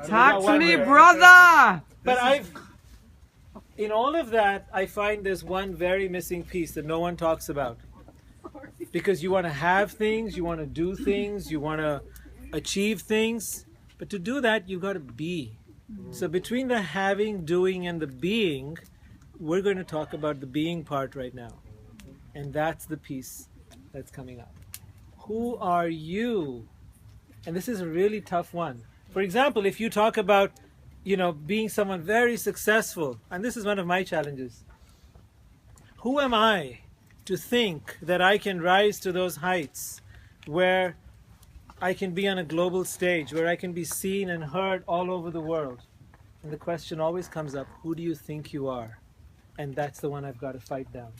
Talk to me, brother! But in all of that, I find there's one very missing piece that no one talks about. Because you want to have things, you want to do things, you want to achieve things. But to do that, you've got to be. So between the having, doing, and the being, we're going to talk about the being part right now. And that's the piece that's coming up. Who are you? And this is a really tough one. For example, if you talk about, being someone very successful, and this is one of my challenges. Who am I to think that I can rise to those heights where I can be on a global stage, where I can be seen and heard all over the world? And the question always comes up, who do you think you are? And that's the one I've got to fight down.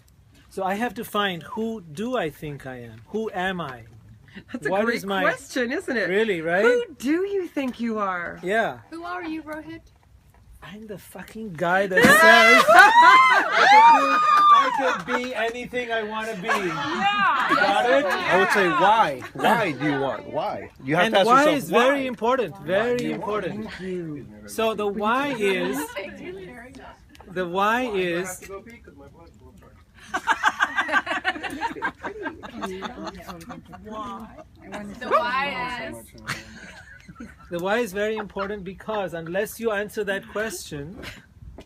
So I have to find, who do I think I am? Who am I? That's a great question, isn't it? Really, right? Who do you think you are? Yeah. Who are you, Rohit? I'm the fucking guy that says I could be anything I want to be. Yeah. Got it? I would say why? Why do you want? Why? You have And to ask why yourself is very important. Very important. So the why is. The why is. The why is very important because unless you answer that question,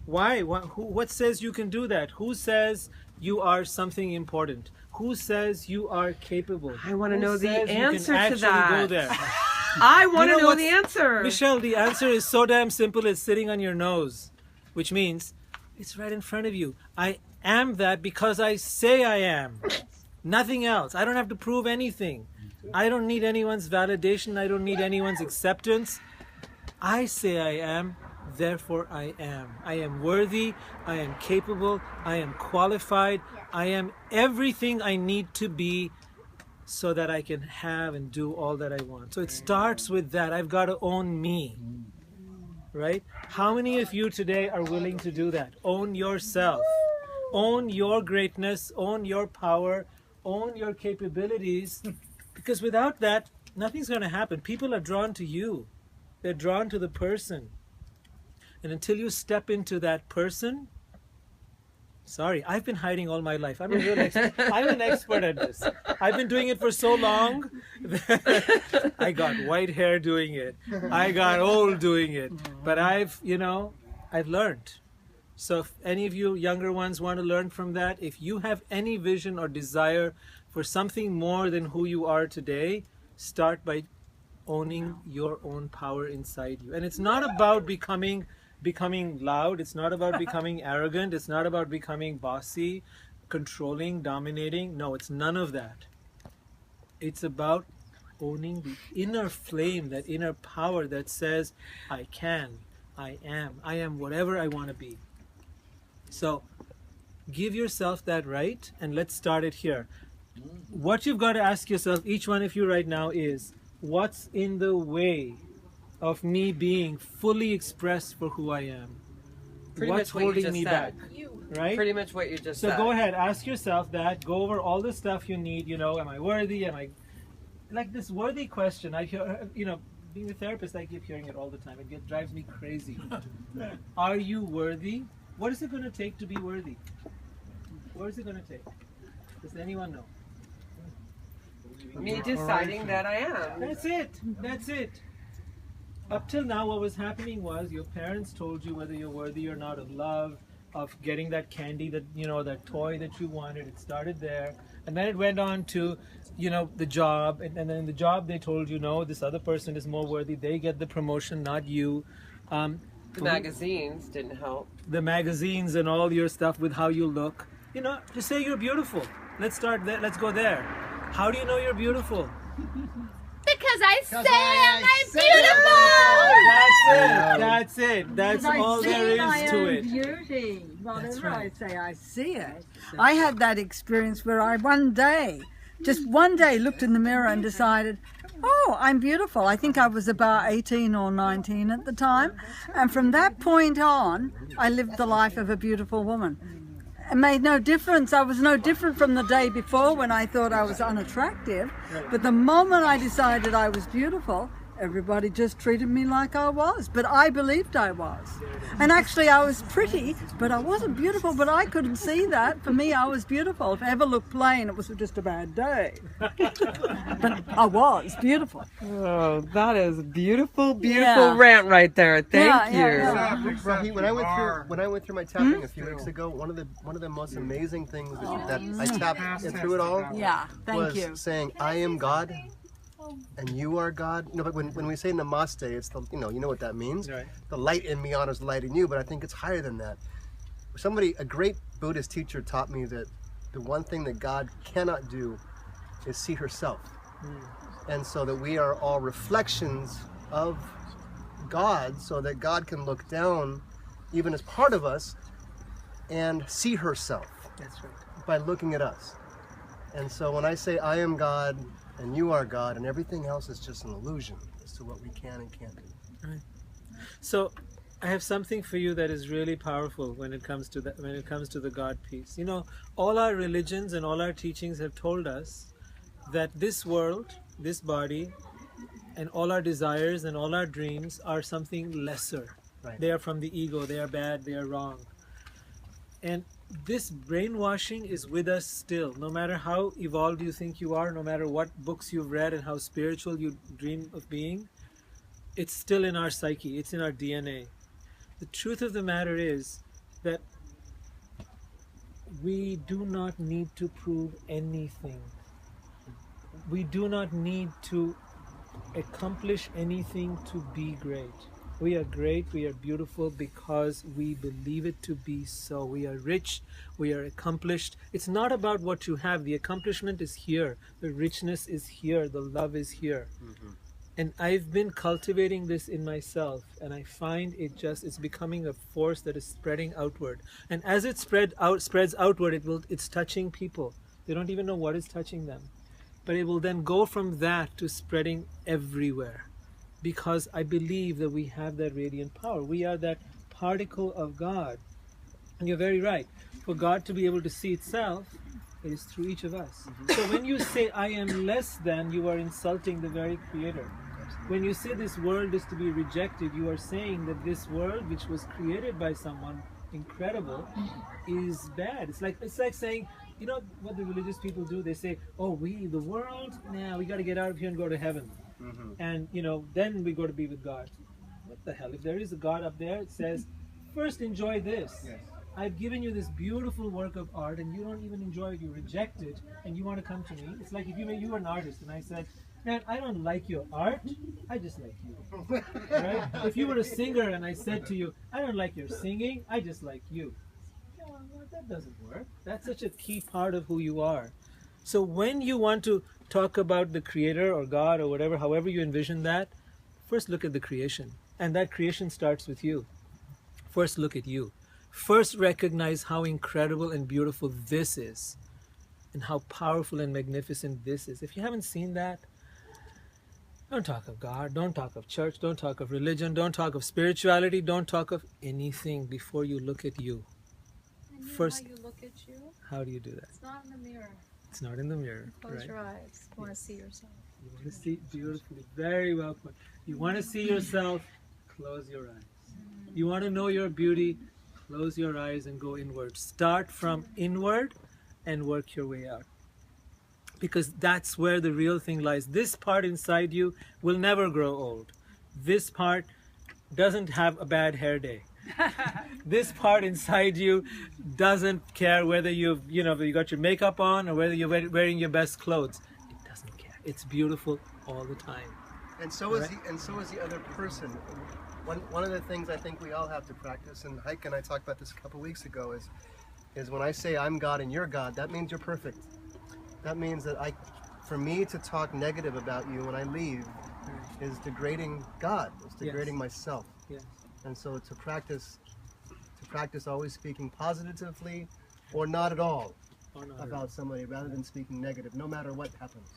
why? What says you can do that? Who says you are something important? Who says you are capable? I want to know the says you can answer to actually that. go there? I want to know what's- the answer. Michelle, the answer is so damn simple. It's sitting on your nose, which means it's right in front of you. I am that because I say I am. Nothing else. I don't have to prove anything. I don't need anyone's validation. I don't need anyone's acceptance. I say I am, therefore I am. I am worthy. I am capable. I am qualified. I am everything I need to be so that I can have and do all that I want. So it starts with that. I've got to own me. Right? How many of you today are willing to do that? Own yourself. Own your greatness. Own your power. Own your capabilities. Because without that, nothing's going to happen. People are drawn to you. They're drawn to the person. And until you step into that person, sorry, I've been hiding all my life. I'm an expert at this. I've been doing it for so long that I got white hair doing it. I got old doing it. But I've learned. So if any of you younger ones want to learn from that, if you have any vision or desire for something more than who you are today, start by owning your own power inside you. And it's not about becoming loud. It's not about becoming arrogant. It's not about becoming bossy, controlling, dominating. No, it's none of that. It's about owning the inner flame, that inner power that says, I can, I am whatever I want to be. So give yourself that right, and let's start it here. What you've got to ask yourself, each one of you right now, is what's in the way of me being fully expressed for who I am? Pretty What's much what you holding just me said. back? Right? Pretty much what you just said. So go ahead, ask yourself that. Go over all the stuff you need. Am I worthy? Am I like this worthy question? I hear, being a therapist, I keep hearing it all the time. It drives me crazy. Are you worthy? What is it going to take to be worthy? What is it going to take? Does anyone know? Me deciding that I am. That's it. That's it. Up till now, what was happening was your parents told you whether you're worthy or not of love, of getting that candy, that toy that you wanted. It started there. And then it went on to, the job. And then in the job, they told you, no, this other person is more worthy. They get the promotion, not you. The magazines didn't help. The magazines and all your stuff with how you look. Just say you're beautiful. Let's start there. Let's go there. How do you know you're beautiful? Because I say I'm beautiful! That's it. That's all there is to it. Beauty. Whatever right. I say, I see it. I had that experience where I just one day looked in the mirror and decided, oh, I'm beautiful. I think I was about 18 or 19 at the time. And from that point on, I lived the life of a beautiful woman. It made no difference. I was no different from the day before when I thought I was unattractive. But the moment I decided I was beautiful, everybody just treated me like I was, but I believed I was. And actually I was pretty, but I wasn't beautiful, but I couldn't see that. For me, I was beautiful. If I ever looked plain, it was just a bad day. But I was beautiful. Oh, that is a beautiful, beautiful Yeah. rant right there. Thank Yeah, you. yeah, yeah. Rohit, when I went through my tapping a few weeks ago, one of the most amazing things that I tapped through it all Yeah, thank was you. saying, I am God and you are God. No, but when we say namaste, it's the, you know what that means. Right. The light in me honors the light in you, but I think it's higher than that. A great Buddhist teacher taught me that the one thing that God cannot do is see herself. And so that we are all reflections of God, so that God can look down even as part of us and see herself That's right. by looking at us. And so when I say I am God and you are God and everything else is just an illusion as to what we can and can't do. So I have something for you that is really powerful when it comes to the God piece. You know, all our religions and all our teachings have told us that this world, this body, and all our desires and all our dreams are something lesser. Right. They are from the ego, they are bad, they are wrong. And this brainwashing is with us still. No matter how evolved you think you are, no matter what books you've read and how spiritual you dream of being, it's still in our psyche, it's in our DNA. The truth of the matter is that we do not need to prove anything. We do not need to accomplish anything to be great. We are great, we are beautiful because we believe it to be so. We are rich, we are accomplished. It's not about what you have. The accomplishment is here. The richness is here. The love is here. And I've been cultivating this in myself, and I find it's becoming a force that is spreading outward. And as it spreads outward, it's touching people. They don't even know what is touching them. But it will then go from that to spreading everywhere. Because I believe that we have that radiant power. We are that particle of God. And you're very right. For God to be able to see itself, it is through each of us. So when you say, I am less than, you are insulting the very Creator. When you say this world is to be rejected, you are saying that this world, which was created by someone incredible, is bad. It's like saying, you know what the religious people do? They say, oh, the world, we got to get out of here and go to heaven. And, then we go to be with God. What the hell? If there is a God up there, it says, first enjoy this. Yes. I've given you this beautiful work of art and you don't even enjoy it, you reject it, and you want to come to me. It's like if you were an artist and I said, man, I don't like your art, I just like you. Right? If you were a singer and I said to you, I don't like your singing, I just like you. Well, that doesn't work. That's such a key part of who you are. So when you want to talk about the Creator or God or whatever, however you envision that, first look at the creation. And that creation starts with you. First look at you. First recognize how incredible and beautiful this is. And how powerful and magnificent this is. If you haven't seen that, don't talk of God, don't talk of church, don't talk of religion, don't talk of spirituality, don't talk of anything before you look at you. And First, how you look at you, how do you do that? it's not in the mirror. It's not in the mirror, Close right? your eyes. You want to see yourself. You want to see beautifully, very well put. You want to see yourself, close your eyes. You want to know your beauty, close your eyes and go inward. Start from inward and work your way out. Because that's where the real thing lies. This part inside you will never grow old. This part doesn't have a bad hair day. This part inside you doesn't care whether you got your makeup on or whether you're wearing your best clothes. It doesn't care. It's beautiful all the time. And so is the other person. One of the things I think we all have to practice, and Heike and I talked about this a couple weeks ago, is when I say I'm God and you're God, that means you're perfect. That means that for me to talk negative about you when I leave is degrading God, is degrading myself. Yes. And so to practice always speaking positively or not at all about somebody rather than speaking negative, no matter what happens.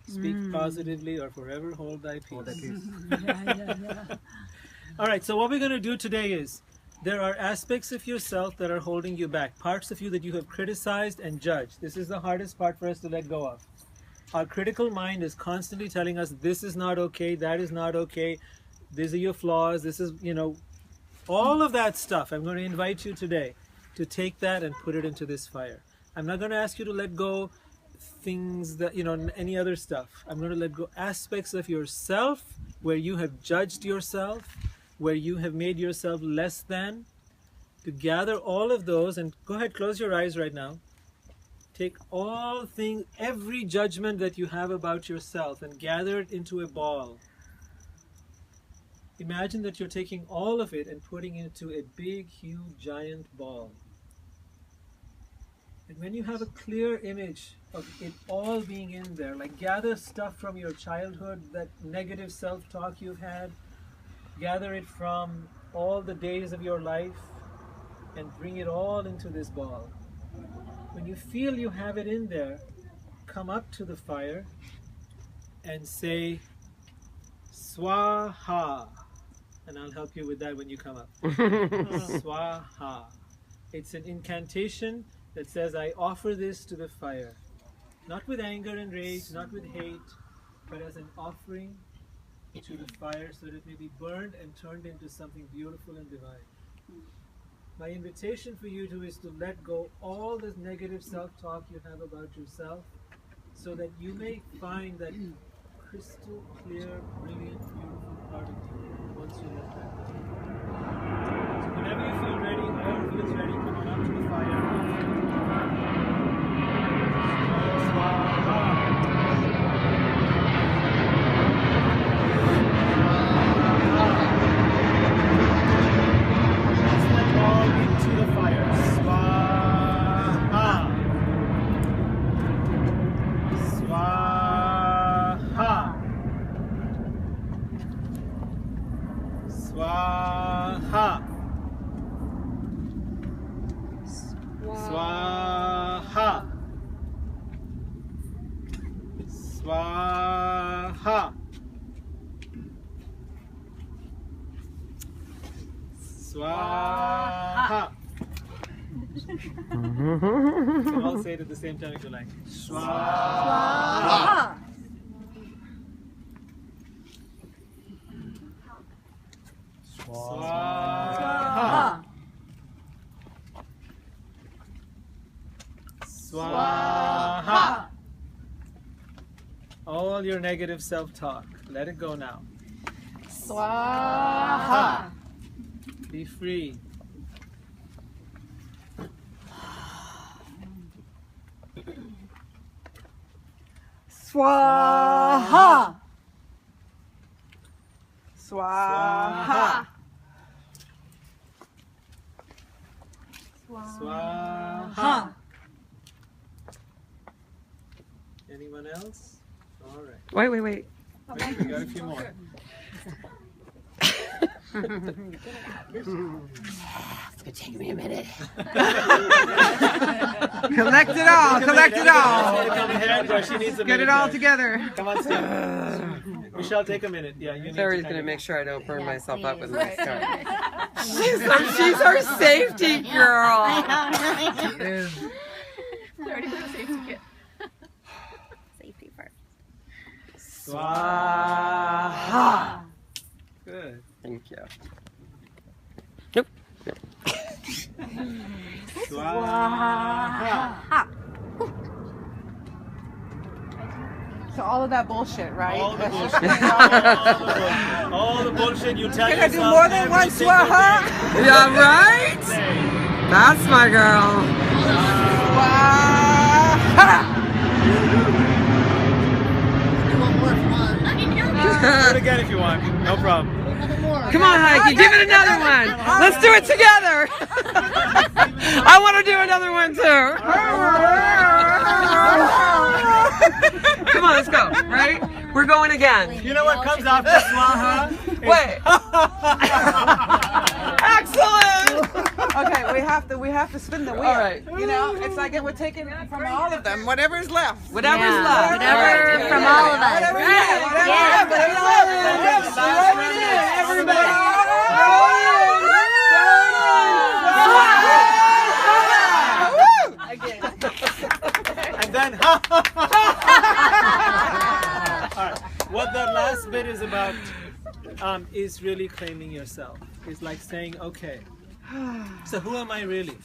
Speak positively or forever hold thy peace. Hold that peace. Yeah. All right, so what we're going to do today is, there are aspects of yourself that are holding you back, parts of you that you have criticized and judged. This is the hardest part for us to let go of. Our critical mind is constantly telling us this is not okay, that is not okay, these are your flaws, this is, all of that stuff. I'm going to invite you today to take that and put it into this fire. I'm not going to ask you to let go things that, any other stuff. I'm going to let go aspects of yourself where you have judged yourself, where you have made yourself less than, to gather all of those. And go ahead, close your eyes right now. Take all things, every judgment that you have about yourself, and gather it into a ball. Imagine that you're taking all of it and putting it into a big, huge, giant ball. And when you have a clear image of it all being in there, like gather stuff from your childhood, that negative self-talk you've had, gather it from all the days of your life, and bring it all into this ball. When you feel you have it in there, come up to the fire and say, Swaha. And I'll help you with that when you come up. Swaha. It's an incantation that says, I offer this to the fire. Not with anger and rage, not with hate, but as an offering to the fire so that it may be burned and turned into something beautiful and divine. My invitation for you is to let go all this negative self-talk you have about yourself, so that you may find that crystal clear, brilliant, beautiful part of you once you let that go. So whenever you feel ready, whoever feels ready, come on up to the fire. Swaha. Swaha. Swaha. You can all say it at the same time if you like. Swaha. Swaha. Swaha. All your negative self-talk, let it go now. Swaha. Be free. Swaha. Swaha. Swaha. Anyone else? All right. Wait. Wait, we got a few more. It's gonna take me a minute. Collect it all. Collect it all. Get it all together. Come on, Steve. Michelle, take a minute. Yeah, you need Sarah's to gonna make sure I don't burn myself up with please. my scar. She's our safety girl. Already put a safety kit. Safety first. Swaha. Good. Thank you. Swaha. So all of that bullshit, right? All the bullshit. All the bullshit you tell Can I yourself. do more than one every single swaha? day. Yeah, right? That's my girl. Do it again if you want. No problem. Come on, Heike, give it another one. Let's do it together. I want to do another one too. Come on, let's go. Right? We're going again. You know what comes after swaha? Wait. Excellent. Okay, we have to spin the wheel. All right. You know, it's like we're taking from all of them, whatever's left. Whatever's left. Whatever from all of us. Whatever it is, everybody. And then bit is about, is really claiming yourself. It's like saying, okay, so who am I really?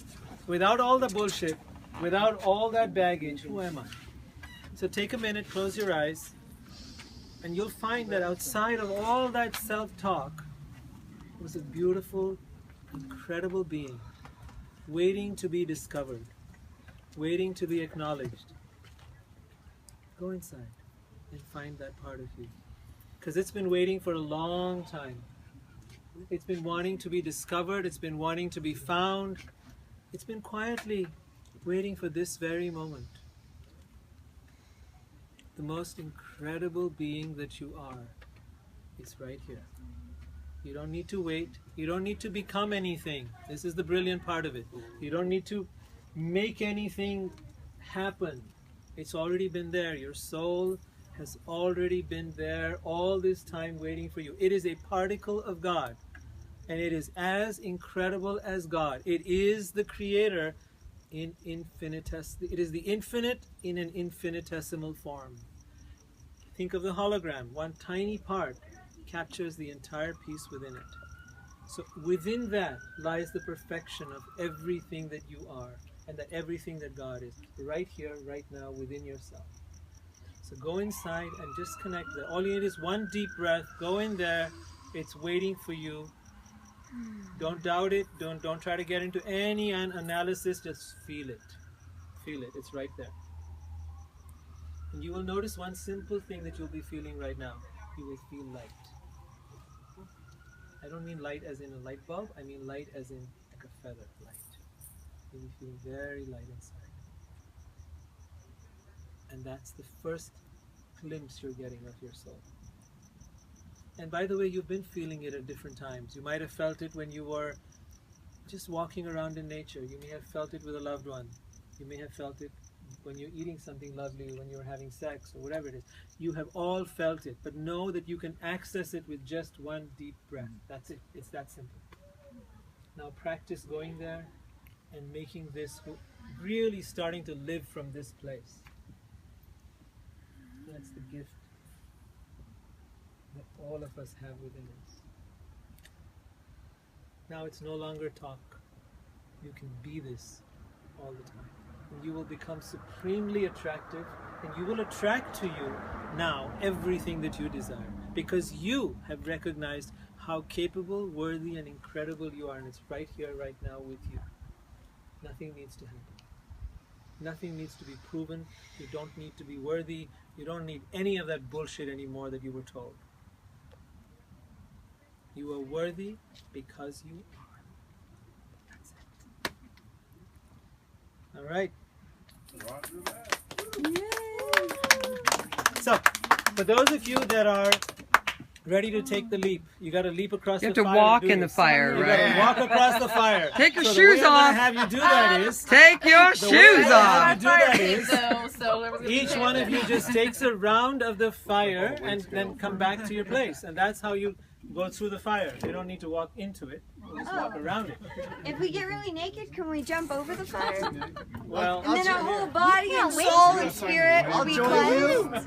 Without all the bullshit, without all that baggage, who am I? So take a minute, close your eyes, and you'll find that outside of all that self-talk was a beautiful, incredible being waiting to be discovered, waiting to be acknowledged. Go inside and find that part of you, because it's been waiting for a long time. It's been wanting to be discovered, it's been wanting to be found, it's been quietly waiting for this very moment. The most incredible being that you are is right here. You don't need to wait. You don't need to become anything. This is the brilliant part of it. You don't need to make anything happen. It's already been there. Your soul has already been there all this time waiting for you. It is a particle of God, and it is as incredible as God. It is the creator in infinitesimal. It is the infinite in an infinitesimal form. Think of the hologram. One tiny part captures the entire piece within it. So within that lies the perfection of everything that you are, and that everything that God is, right here, right now, within yourself. So go inside and just connect there. All you need is one deep breath. Go in there. It's waiting for you. Don't doubt it. Don't try to get into any analysis. Just feel it. Feel it. It's right there. And you will notice one simple thing that you'll be feeling right now. You will feel light. I don't mean light as in a light bulb. I mean light as in like a feather light. You'll be feeling very light inside. And that's the first glimpse you're getting of your soul. And by the way, you've been feeling it at different times. You might have felt it when you were just walking around in nature. You may have felt it with a loved one. You may have felt it when you're eating something lovely, when you're having sex, or whatever it is. You have all felt it, but know that you can access it with just one deep breath. That's it. It's that simple. Now practice going there and making this, really starting to live from this place. That's the gift that all of us have within us. Now it's no longer talk. You can be this all the time. And you will become supremely attractive, and you will attract to you now everything that you desire, because you have recognized how capable, worthy, and incredible you are, and it's right here, right now with you. Nothing needs to happen. Nothing needs to be proven. You don't need to be worthy. You don't need any of that bullshit anymore that you were told. You are worthy because you are. That's it. All right. So, for those of you that are ready to take the leap, you got to leap across the fire. You have to walk in the fire, You right? got to walk across the fire. Take your so shoes off. The way I'm gonna have you do that is. Take your shoes off. Do that is each one of you just takes a round of the fire and then come back to your place, and that's how you go through the fire. You don't need to walk into it. You just walk around it. If we get really naked, can we jump over the fire? Well, And then our whole body and soul and spirit will be cleansed.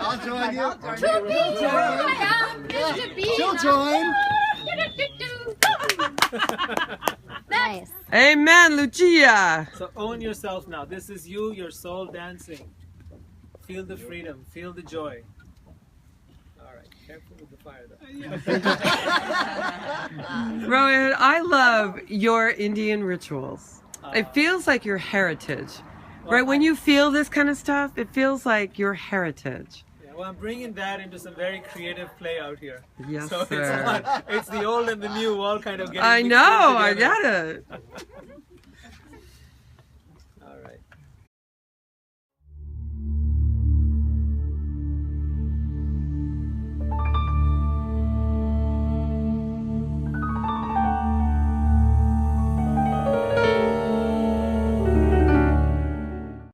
I'll join you. She'll join. Nice. Amen, Lucia. so own yourself now. This is you, your soul dancing. Feel the freedom. Feel the joy. All right. Careful with the fire, though. Rohit, I love your Indian rituals. It feels like your heritage. Right? When you feel this kind of stuff, it feels like your heritage. Yeah, well, I'm bringing that into some very creative play out here. Yes, so sir. it's the old and the new all kind of getting I mixed know, in I together. get it.